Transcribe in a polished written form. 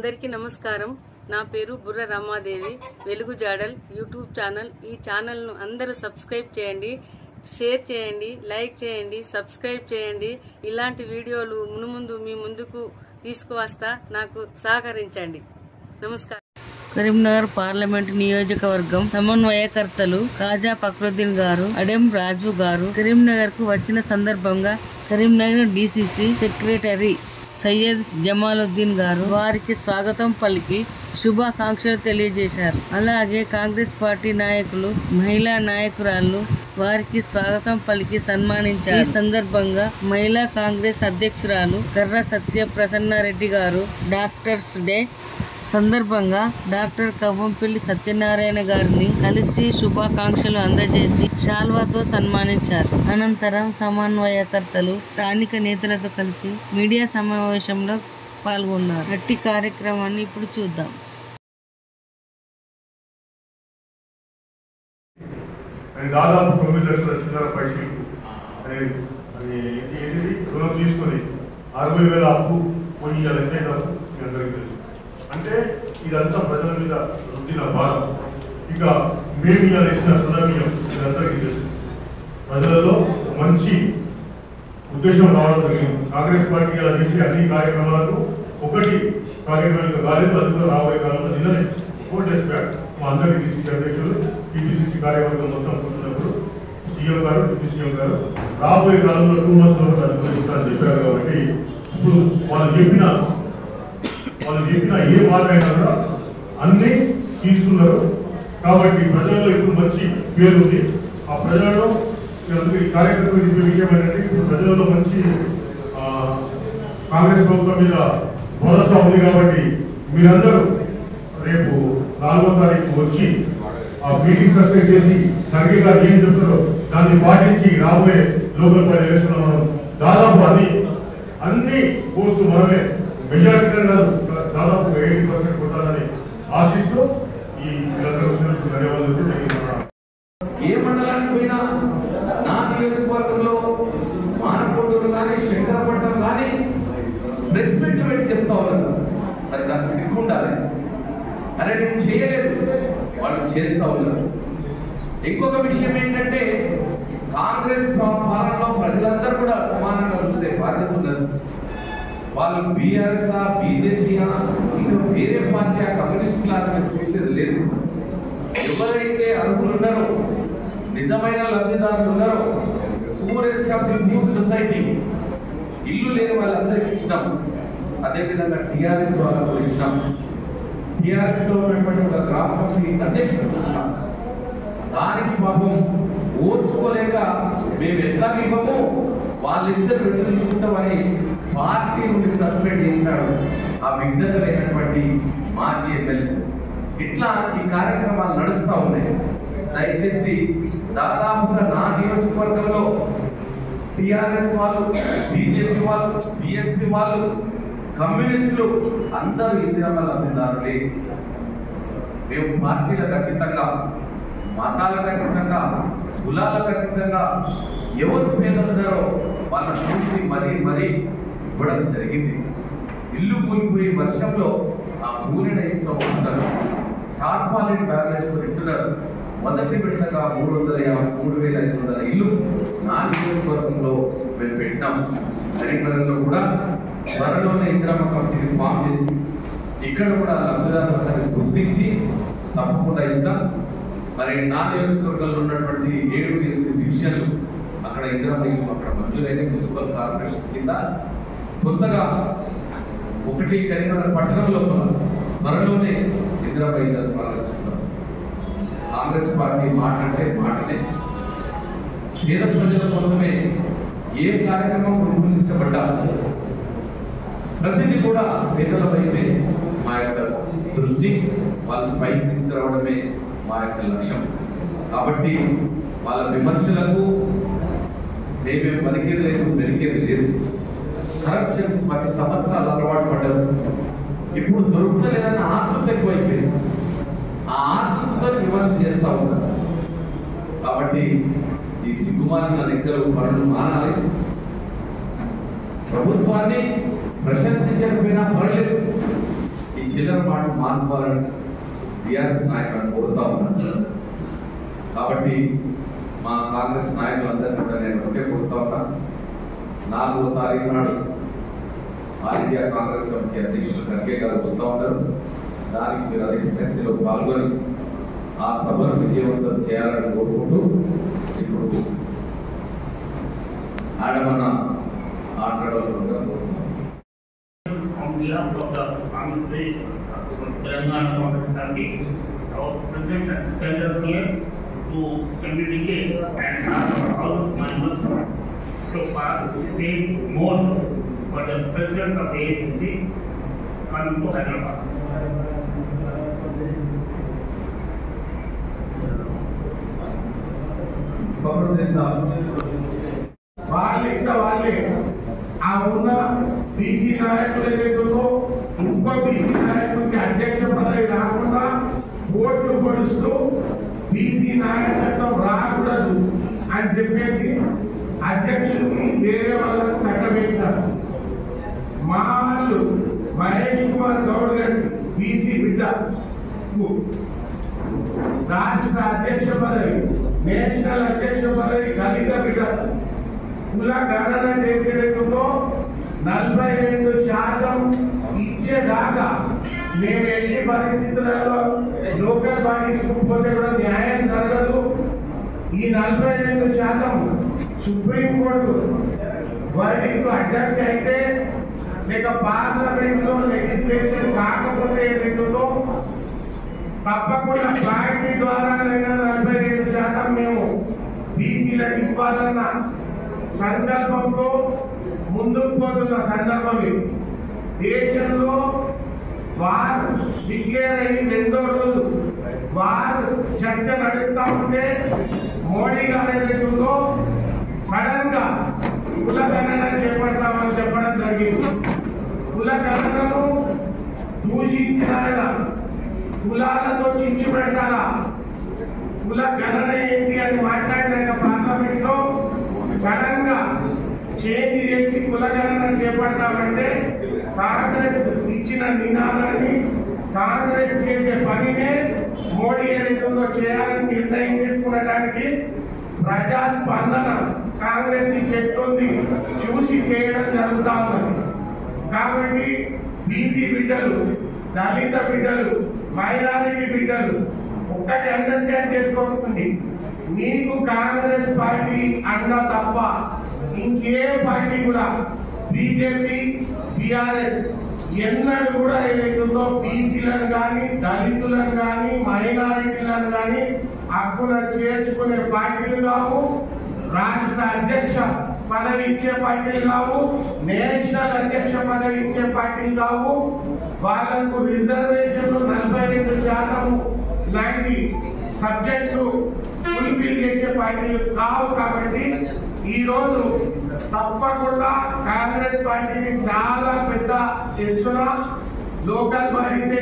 అందరికీ నమస్కారం. నా పేరు బుర్ర రమాదేవి. వెలుగు జాడల్ యూట్యూబ్ ఛానల్. ఈ ఛానల్ ను అందరూ సబ్స్క్రైబ్ చేయండి, షేర్ చేయండి, లైక్ చేయండి, సబ్స్క్రైబ్ చేయండి. ఇలాంటి వీడియోలు మునుముందు మీ ముందుకు తీసుకువస్తా. నాకు సహకరించండి. నమస్కారం. కరీంనగర్ పార్లమెంట్ నియోజకవర్గం సమన్వయకర్తలు కాజా ఫక్రుద్దీన్ గారు, అడెం రాజు గారు కరీంనగర్ కు వచ్చిన సందర్భంగా కరీంనగర్ డిసిసి సెక్రటరీ సయ్యద్ జమాలుద్దీన్ గారు వారికి స్వాగతం పలికి శుభాకాంక్షలు తెలియజేశారు. అలాగే కాంగ్రెస్ పార్టీ నాయకులు, మహిళా నాయకురాళ్లు వారికి స్వాగతం పలికి సన్మానించారు. ఈ సందర్భంగా మహిళా కాంగ్రెస్ అధ్యక్షురాలు కర్ర సత్య ప్రసన్నారెడ్డి గారు డాక్టర్స్ డే సందర్భంగా డాక్టర్ కవ్వంపల్లి సత్యనారాయణ గారిని కలిసి శుభాకాంక్షలు అందజేసి శాల్వాతో సన్మానించారు. అనంతరం సమన్వయకర్తలు స్థానిక నేతలతో కలిసి మీడియా సమావేశంలో పాల్గొన్నారు. గట్టి కార్యక్రమాన్ని ఇప్పుడు చూద్దాం. దాదాపు 9 లక్షల చిల్లర పైసలు రుణం తీసుకొని 60,000 అప్పు పోయాలంటే డబ్బు మీ అందరికీ తెలుసు. అంటే ఇదంతా ప్రజల మీద రుద్దిన భారం. ఇక మేము ఇలా ఇచ్చిన సునామీయం ఇదందరికీ తెలుసు. ప్రజలలో మంచి ఉద్దేశం రావడం జరిగింది. కాంగ్రెస్ పార్టీ ఇలా చేసే అన్ని కార్యక్రమాలకు ఒకటి కార్యక్రమానికి కాలేదు. అది కూడా రాబోయే కాలంలో నిన్ననే 4 days బ్యాక్ మా అందరికీ డిసిసి అధ్యక్షులు టీపీసీసీ కార్యవర్గం మొత్తం కూర్చున్నప్పుడు సీఎం గారు, డిప్యూటీ సీఎం గారు రాబోయే కాలంలో 2 months లో ఇస్తారని చెప్పారు. కాబట్టి ఇప్పుడు వాళ్ళు చెప్పిన ఏ మాట అయినా కూడా అన్ని తీసుకున్నారు. కాబట్టి ప్రజల్లో ఇప్పుడు మంచి పేరు ఉంది. ఆ ప్రజలలో కార్యకర్తలు చెప్పే విషయం ఏంటంటే ఇప్పుడు ప్రజలలో మంచి కాంగ్రెస్ ప్రభుత్వం మీద భరోసా ఉంది. కాబట్టి మీరందరూ రేపు 4వ తారీఖు వచ్చి ఆ మీటింగ్ సక్సెస్ చేసి ఖర్గే గారు ఏం చెప్తారో దాన్ని పాటించి రాబోయే లోకల్ పార్టీ ఎలక్షన్ మనం దాదాపు అన్ని పోస్టు మనమే మెజారిటీ దాదాపు 80% కొట్టాలని ఆశిస్తూ ఈ ధన్యవాదాలు. ఏ మండలానికి పోయినా నా నియోజకవర్గంలో మానకొండూరు కానీ శంకరపట్నం కానీ ప్రెస్ మీట్లు పెట్టి చెప్తా ఉన్నారు. మరి దానికి సిగ్గు ఉండాలి. అరే నేను చేయలేదు, వాళ్ళు చేస్తా ఉన్నారు. ఇంకొక విషయం ఏంటంటే కాంగ్రెస్ పాలనలో ప్రజలందరూ కూడా సమానంగా చూసే బాధ్యత ఉన్నది. వాళ్ళు బీఆర్ఎస్ బీజేపీయా ఇంకా వేరే పార్టీ కమ్యూనిస్టులా చూసేది లేదు. ఎవరైతే అర్హులు ఉన్నారో, నిజమైన లబ్ధిదారులు ఉన్నారో, poorest of the poor society ఇల్లు లేని వాళ్ళందరికీ ఇచ్చినాం. అదేవిధంగా టీఆర్ఎస్ వాళ్ళకు ఇచ్చినాం. టీఆర్ఎస్ లో ఉన్నటువంటి ఒక గ్రామ కమిటీ అధ్యక్షుడికి ఇచ్చినాం. దానికి పాపం ఓర్చుకోలేక మేము ఎట్లా ఇవ్వము, వాళ్ళు ఇస్తే పెట్టి తీసుకుంటామని పార్టీ నుండి సస్పెండ్ చేసినాడు ఆ విఘ్నతలైనటువంటి మాజీ ఎమ్మెల్యే. ఇట్లా ఈ కార్యక్రమాలు నడుస్తూ ఉన్నాయి. దయచేసి దాదాపుగా నా నియోజకవర్గంలో టిఆర్ఎస్ వాళ్ళు, బీజేపీ వాళ్ళు, బిఎస్పీ వాళ్ళు, కమ్యూనిస్టులు అందరూ ఇందిరమ్మ లబ్ధిదారులే. మేము పార్టీలకు అతీతంగా, మతాలకు అతీతంగా, కులాలకు అతీతంగా ఎవరు పేదలున్నారో వాళ్ళని చూసి మరీ ఇవ్వడం జరిగింది. ఇల్లు కూలిపోయి వర్షంలో ఆ కూలిన ఇంట్లో ఉంటారు. టార్పాలిన్ బ్యాగ్ వేసుకొని ఇస్తున్నారు. మొదటి విడతగా 3,500 ఇల్లు నా నియోజకవర్గంలో మేము పెట్టినాం. కరీంనగర్లో కూడా త్వరలోనే ఇందిరమ్మ కమిటీని ఫామ్ చేసి ఇక్కడ కూడా లబ్ధిదారులను గుర్తించి తప్పకుండా ఇస్తాం. మరి నా నియోజకవర్గంలో ఉన్నటువంటి 7-8 డివిజన్లు అక్కడ ఇందిరమ్మ ఇల్లు అక్కడ మంజూరైన మున్సిపల్ కార్పొరేషన్ కింద కొత్తగా ఒకటి కరీంనగర్ పట్టణంలో త్వరలోనే ఇందిరమ్మ ఇల్లు ప్రారంభిస్తున్నాం. కాంగ్రెస్ పార్టీ మాటనే పేద ప్రజల కోసమే ఏ కార్యక్రమం రూపొందించబడ్డా ప్రతిదీ కూడా పేదల వైపే మా యొక్క దృష్టి, వాళ్ళ పైకి తీసుకురావడమే మా యొక్క లక్ష్యం. కాబట్టి వాళ్ళ విమర్శలకు మేమేం పలికేది లేదు, మెరికేది లేదు. కరప్షన్ 10 సంవత్సరాలు అలవాటు పడ్డారు. ఇప్పుడు దొరుకుతలేదన్న ఆతృత ఎక్కువైపోయింది. ఆ ఆతృతతో విమర్శ చేస్తూ ఉన్నారు. కాబట్టి ఈ సిగ్గుమాలిన లెక్కలు పనులు మానాలి. ప్రభుత్వాన్ని ప్రశంసించకపోయినా పర్లేదు, ఈ చిల్లర మాట మానుకోవాలని టీఆర్ఎస్ నాయకులను కోరుతా ఉన్నాను. కాబట్టి మా కాంగ్రెస్ నాయకులందరినీ కూడా నేను ఒకటే కోరుతా ఉన్నా, 4వ తారీఖు నాడు ఆల్ ఇండియా కాంగ్రెస్ కమిటీ అధ్యక్షులు ఖర్గే గారు వస్తూ ఉన్నారు. దానికి మీరు అధిక సంఖ్యలో పాల్గొని ఆ సభను విజయవంతం చేయాలని కోరుకుంటూ ఇప్పుడు ఆడమన్న మాట్లాడవలసిందిగా కోరుతున్నాను. On behalf of the Andhra Pradesh Telangana Congress Party, our president has sent us here to communicate and ask all members to participate more for the president of the ACC coming to Hyderabad. వాళ్ళే ఆ ఉన్న BC నాయకులు ఏదైతుందో ఇంకో BC నాయకుడికి అధ్యక్ష పదవి రాకుండా ఓట్లు పొడుస్తూ బీసీ నాయకత్వం రాకూడదు అని చెప్పేసి అధ్యక్షుడికి వేరే వాళ్ళకు కట్టబెట్టారు. మా వాళ్ళు మహేష్ కుమార్ గౌడ్ గారి బీసీ బిడ్డ రాష్ట్ర అధ్యక్ష పదవి, నేషనల్ అధ్యక్ష పదవి దళిత బిడ్డ కుల గణన చేసేటప్పుడు 42% ఇచ్చేదాకా మేము ఎన్ని పరిస్థితులలో లోకల్ బాడీస్ పోతే కూడా న్యాయం జరగదు. ఈ 42% సుప్రీంకోర్టు వారికి అడ్డంకి అయితే లేక పార్లమెంట్ లో లెజిస్లేషన్ కాకపోతే ఏదైతుందో తప్పకుండా పార్టీ ద్వారా 42% మేము బీసీలకు ఇవ్వాలన్న సంకల్పంతో ముందుకు పోతున్న సందర్భం ఇది. దేశంలో వారు డిక్లేర్ అయ్యి 2వ రోజు వారు చర్చ నడుస్తూ ఉంటే మోడీ గారు ఏదైతుందో సడన్ గా కుల గణన చేపడతామని చెప్పడం జరిగింది. కుల గణనను దూషించిన ఆయన కులాలతో చించి పెడతారా, కుల గణన ఏంటి అని మాట్లాడినాక పార్లమెంట్ లో సడన్ గా చేంజ్ చేసి కుల గణన చేపడతామంటే కాంగ్రెస్ ఇచ్చిన నినాదాన్ని కాంగ్రెస్ చేసే పనినే మోడీ ఏదైతుందో చేయాలని నిర్ణయం చేసుకునడానికి ప్రజాస్పందన కాంగ్రెస్ చెప్తుంది చూసి చేయడం జరుగుతా ఉన్నది. కాబట్టి బీసీ బిడ్డలు, దళిత బిడ్డలు, మైనారిటీ బిడ్డలు ఒక్కటి అండర్స్టాండ్ చేసుకోవాలి, మీకు కాంగ్రెస్ పార్టీ అన్న తప్ప ఇంకే పార్టీ కూడా బీజేపీ టిఆర్ఎస్ ఎన్నడూ కూడా ఏదైతుందో బీసీలను కానీ దళితులను కానీ మైనారిటీలను కానీ హక్కున చేర్చుకునే పార్టీలు కావు, రాష్ట్ర అధ్యక్ష పదవి ఇచ్చే పార్టీలు కావు, నేషనల్ అధ్యక్ష పదవి ఇచ్చే పార్టీలు కావు. వాళ్లకు రిజర్వేషన్లు 42% లాంటి సబ్జెక్టు ఫుల్ఫిల్ చేసే పార్టీలు కావు. కాబట్టి ఈ రోజు తప్పకుండా కాంగ్రెస్ పార్టీని చాలా పెద్ద ఎత్తున లోకల్ బాడీసే